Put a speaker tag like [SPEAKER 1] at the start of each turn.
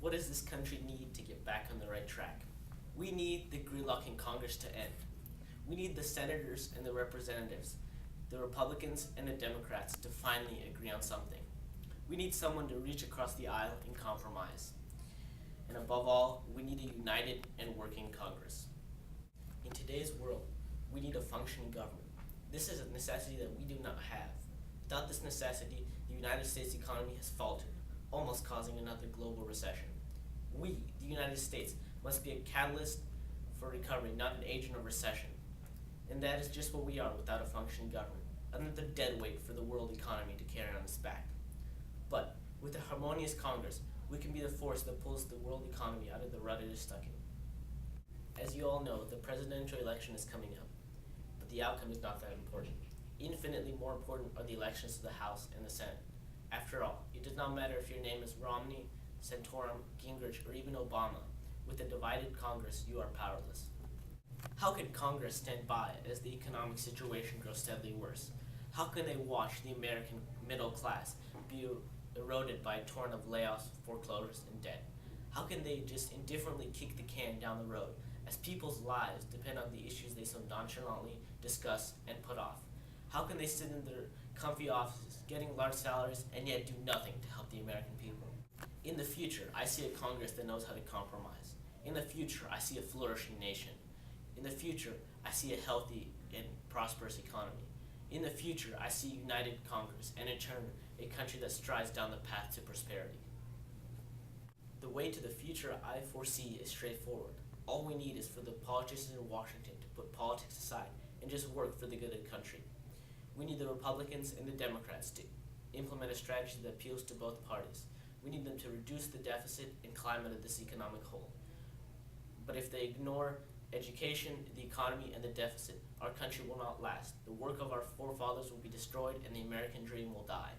[SPEAKER 1] What does this country need to get back on the right track? We need the Gridlock in Congress to end. We need the senators and the representatives, the Republicans and the Democrats to finally agree on something. We need someone to reach across the aisle and compromise. And above all, we need a united and working Congress. In today's world, we need a functioning government. This is a necessity that we do not have. Without this necessity, the United States economy has faltered, almost causing another global recession. We, the United States, must be a catalyst for recovery, not an agent of recession. And that is just what we are without a functioning government, another dead weight for the world economy to carry on its back. But with a harmonious Congress, we can be the force that pulls the world economy out of the rut it is stuck in. As you all know, the presidential election is coming up, but the outcome is not that important. Infinitely more important are the elections to the House and the Senate. After all, it does not matter if your name is Romney, Santorum, Gingrich, or even Obama. With a divided Congress, you are powerless. How can Congress stand by as the economic situation grows steadily worse? How can they watch the American middle class be eroded by a torrent of layoffs, foreclosures, and debt? How can they just indifferently kick the can down the road as people's lives depend on the issues they so nonchalantly discuss and put off? How can they sit in their comfy offices, getting large salaries, and yet do nothing to help the American people? In the future, I see a Congress that knows how to compromise. In the future, I see a flourishing nation. In the future, I see a healthy and prosperous economy. In the future, I see a united Congress, and in turn, a country that strides down the path to prosperity. The way to the future I foresee is straightforward. All we need is for the politicians in Washington to put politics aside and just work for the good of the country. We need the Republicans and the Democrats to implement a strategy that appeals to both parties. We need them to reduce the deficit and climb out of this economic hole. But if they ignore education, the economy, and the deficit, our country will not last. The work of our forefathers will be destroyed and the American dream will die.